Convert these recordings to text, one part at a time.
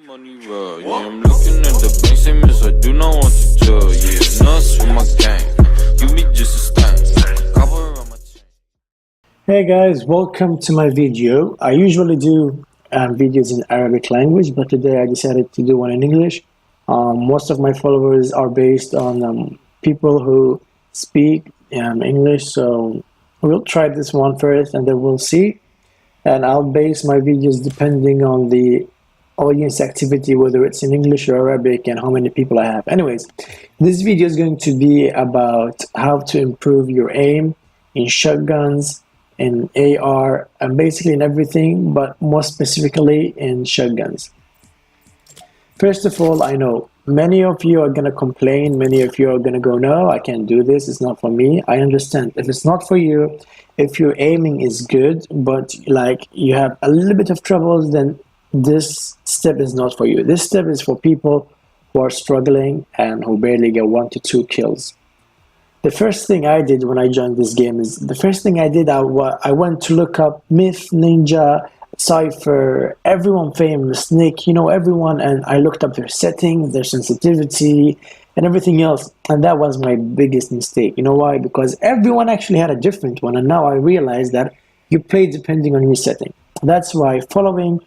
money roll, yeah, I'm looking at the bank statements, I do not want to tell, yeah, nuts for my gang, you me just a stain, cover on my chain. Hey guys, welcome to my video. I usually do videos in Arabic language, but today I decided to do one in English. Most of my followers are based on people who speak English, so we'll try this one first and then we'll see. And I'll base my videos depending on the audience activity, whether it's in English or Arabic, and how many people I have. Anyways, this video is going to be about how to improve your aim in shotguns, in AR, and basically in everything, but more specifically in shotguns. First of all, I know many of you are going to complain, many of you are going to go, no, I can't do this, it's not for me. I understand. If it's not for you, if your aiming is good, but like you have a little bit of troubles, then this step is not for you. This step is for people who are struggling and who barely get 1 to 2 kills. The first thing I did when I joined this game is, I went to look up Myth, Ninja, Cypher, everyone famous, Nick, everyone, and I looked up their settings, their sensitivity, and everything else, and that was my biggest mistake. You know why? Because everyone actually had a different one, and now I realize that you play depending on your setting. That's why following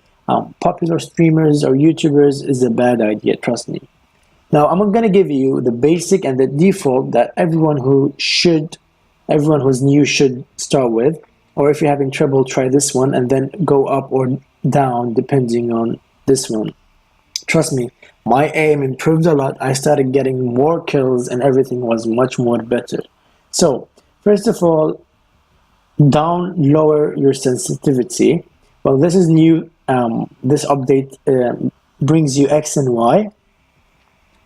popular streamers or YouTubers is a bad idea, trust me. Now, I'm going to give you the basic and the default that everyone who's new should start with. Or if you're having trouble, try this one and then go up or down depending on this one. Trust me, my aim improved a lot. I started getting more kills and everything was much more better. So, first of all, lower your sensitivity. Well, this is new. This update brings you X and Y.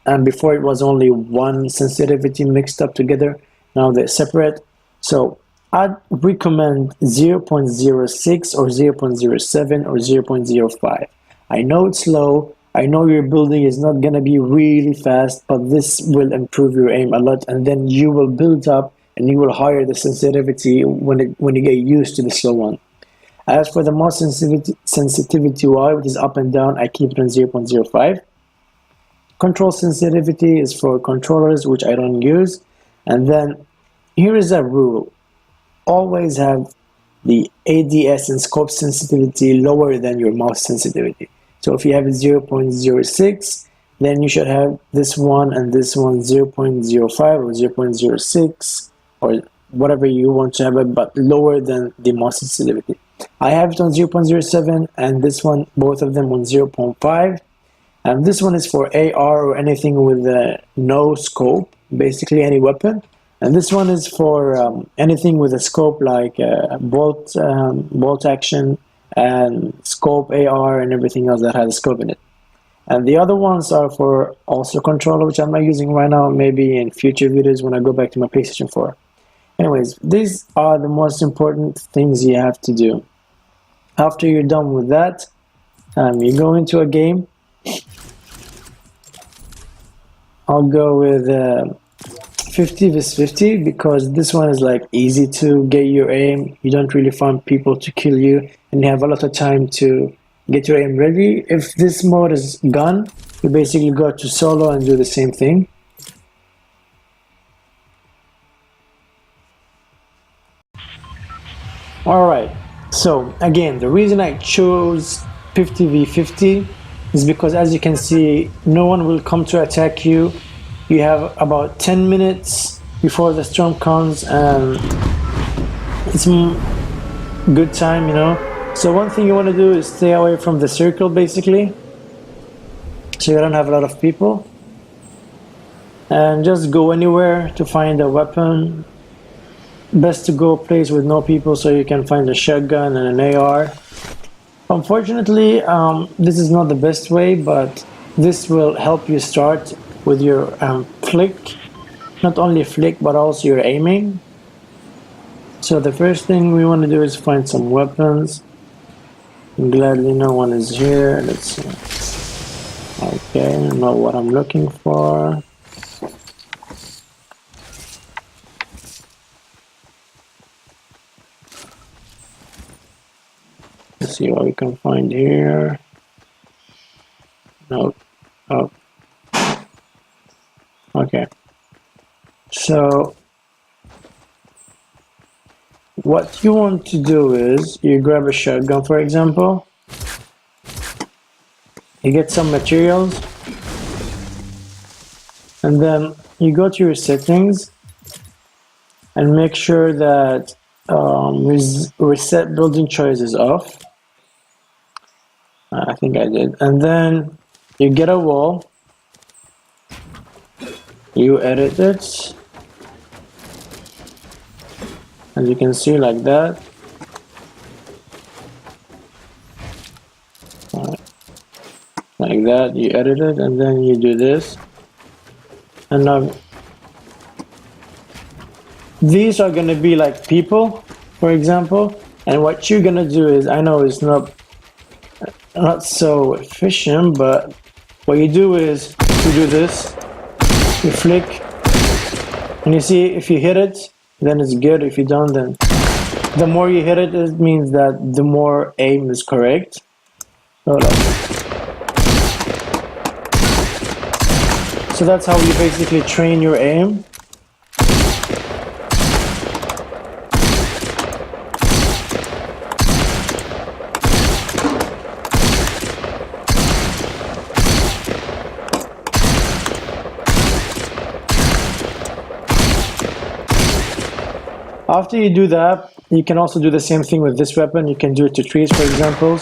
And before it was only one sensitivity mixed up together. Now they're separate. So I'd recommend 0.06 or 0.07 or 0.05. I know it's low. I know your building is not going to be really fast, but this will improve your aim a lot. And then you will build up and you will higher the sensitivity when you get used to the slow one. As for the more sensitivity Y, which is up and down, I keep it on 0.05. Control sensitivity is for controllers, which I don't use. And then here is a rule. Always have the ADS and scope sensitivity lower than your mouse sensitivity. So if you have 0.06, then you should have this one and this one 0.05 or 0.06 or whatever you want to have it, but lower than the mouse sensitivity. I have it on 0.07 and this one, both of them on 0.5. And this one is for AR or anything with no scope, basically any weapon. And this one is for anything with a scope like bolt action and scope AR and everything else that has a scope in it. And the other ones are for also controller, which I'm not using right now, maybe in future videos when I go back to my PlayStation 4. Anyways, these are the most important things you have to do. After you're done with that, you go into a game. I'll go with 50 vs 50 because this one is like easy to get your aim. You don't really find people to kill you and you have a lot of time to get your aim ready. If this mode is gone, you basically go to solo and do the same thing. Alright, so again, the reason I chose 50 v 50 is because, as you can see, no one will come to attack you. You have about 10 minutes before the storm comes and it's good time, So one thing you want to do is stay away from the circle basically, so you don't have a lot of people, and just go anywhere to find a weapon. Best to go a place with no people so you can find a shotgun and an AR. Unfortunately, this is not the best way, but this will help you start with your flick. Not only flick, but also your aiming. So the first thing we want to do is find some weapons. Gladly no one is here. Let's see. Okay, I know what I'm looking for. Let's see what we can find here. No. Oh, okay. So what you want to do is you grab a shotgun, for example. You get some materials, and then you go to your settings and make sure that reset building choice is off. I think I did. And then you get a wall, you edit it, as you can see, like that. Like that, you edit it, and then you do this. And now these are gonna be like people, for example. And what you're gonna do is, I know it's not so efficient, but what you do is you do this, you flick, and you see if you hit it, then it's good. If you don't, then the more you hit it, it means that the more aim is correct. Hold up. So that's how you basically train your aim. After you do that, you can also do the same thing with this weapon. You can do it to trees, for example.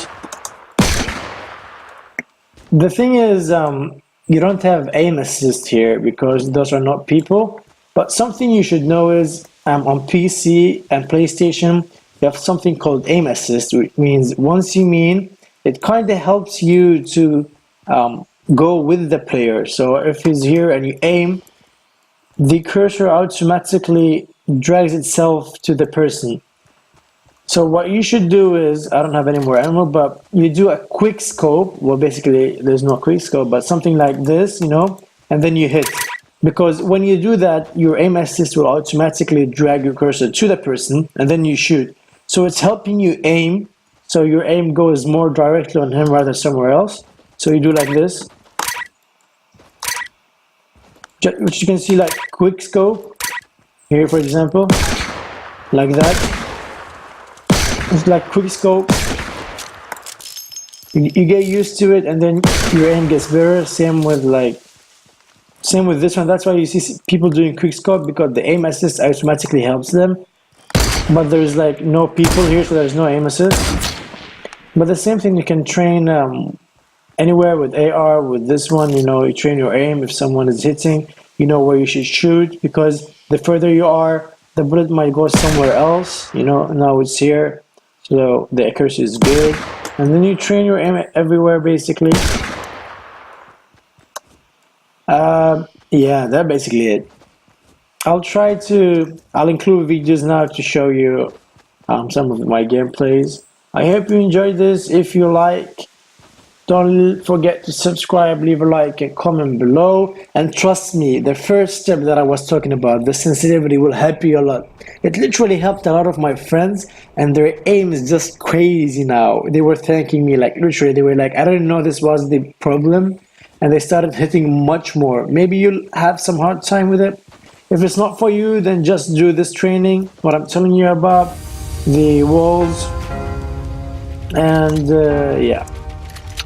The thing is, you don't have aim assist here because those are not people. But something you should know is on PC and PlayStation, you have something called aim assist, which means once you mean, it kind of helps you to go with the player. So if he's here and you aim, the cursor automatically drags itself to the person. So what you should do is, I don't have any more ammo, but you do a quick scope. Well, basically, there's no quick scope, but something like this, and then you hit. Because when you do that, your aim assist will automatically drag your cursor to the person, and then you shoot. So it's helping you aim, so your aim goes more directly on him rather than somewhere else. So you do like this, which you can see like quick scope. Here, for example, like that. It's like quick scope. You get used to it, and then your aim gets better. Same with this one. That's why you see people doing quick scope, because the aim assist automatically helps them. But there's like no people here, so there's no aim assist. But the same thing you can train anywhere with AR. With this one, you train your aim. If someone is hitting, you know where you should shoot, because the further you are, the bullet might go somewhere else. Now it's here, so the accuracy is good. And then you train your aim everywhere, basically. Yeah, that's basically it. I'll include videos now to show you some of my gameplays. I hope you enjoyed this. If you like, don't forget to subscribe, leave a like and comment below. And trust me, the first step that I was talking about, the sensitivity, will help you a lot. It literally helped a lot of my friends, and their aim is just crazy now. They were thanking me, like literally, they were like, I didn't know this was the problem. And they started hitting much more. Maybe you'll have some hard time with it. If it's not for you, then just do this training, what I'm telling you about, the walls. And yeah.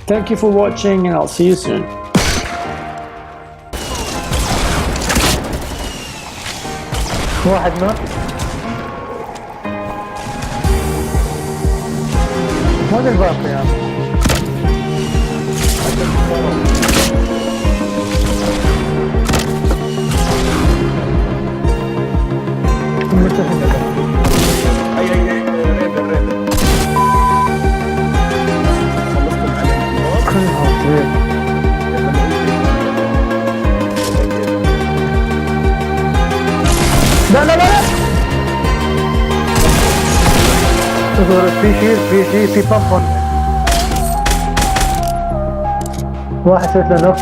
Thank you for watching, and I'll see you soon. واحد نوت. هذا الباقي يا لا لا لا في بامبون. واحد سويت له نوك.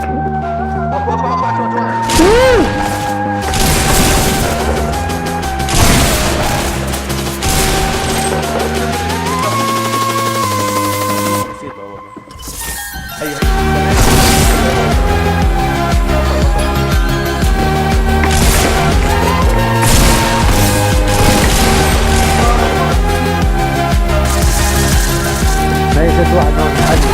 في واحد هون عادي.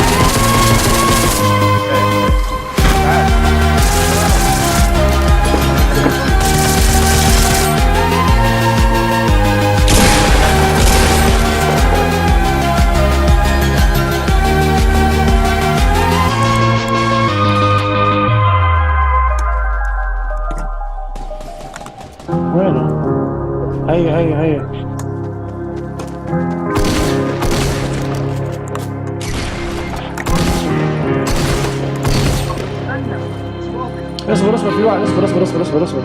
وينه؟ هيا. اصبر في واحد، اصبر.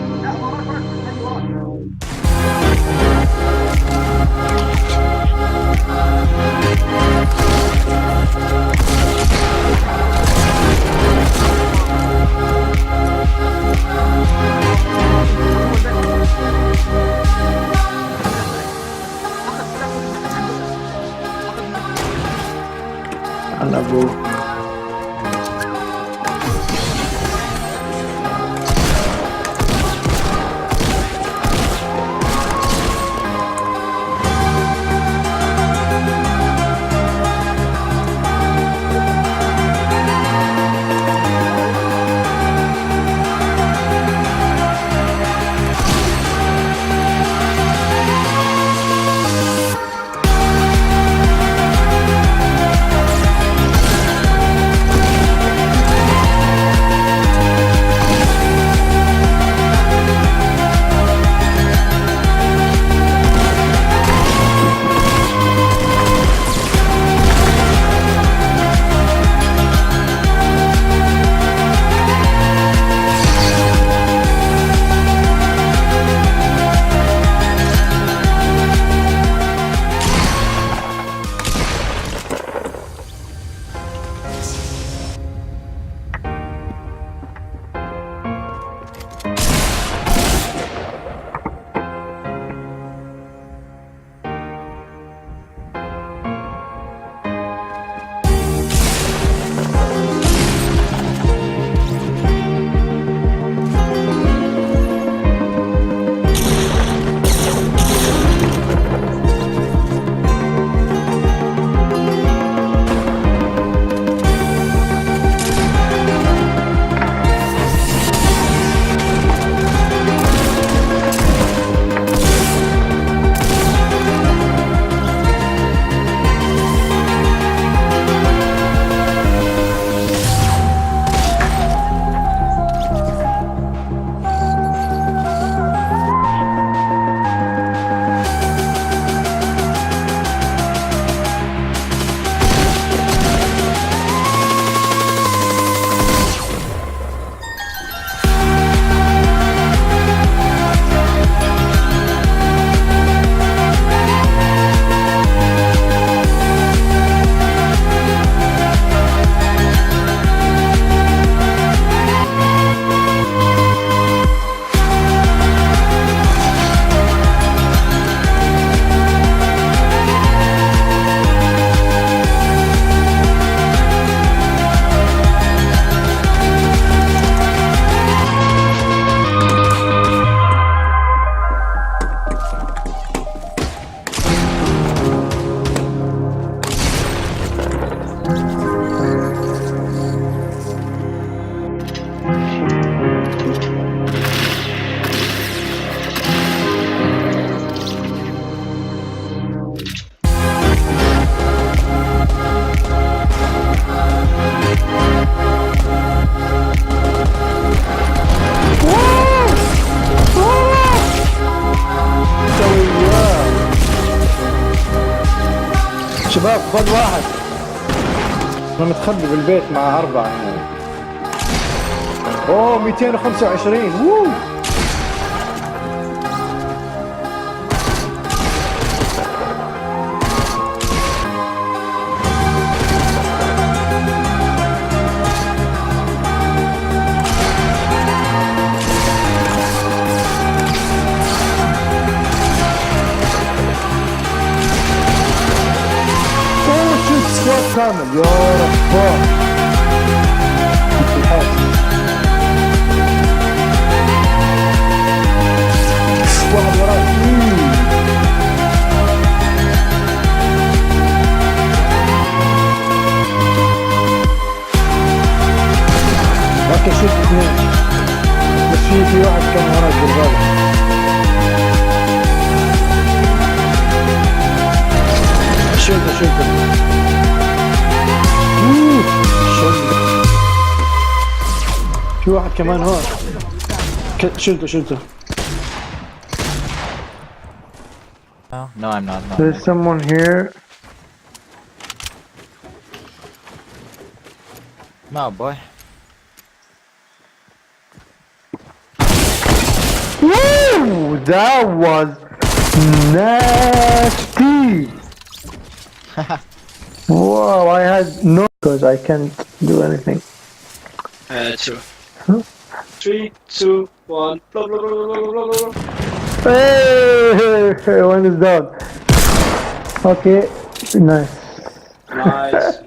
انا ابو شباب خذ واحد. انا متخبي بالبيت مع 4 يعني. اوه 225. ووو سكواد كامل. يا رب واحد وراي. شوف اثنين، بس في واحد كان وراك بالغلط. شلته. شلته. في واحد كمان هون. شلته. No, I'm not. No. There's someone here. No, boy. Woo! That was nasty. Whoa! I had no because I can't do anything. Two. 3, 2, 1. Blah, blah, blah, blah, blah, blah, blah. Hey, one is down. Okay, nice. Nice.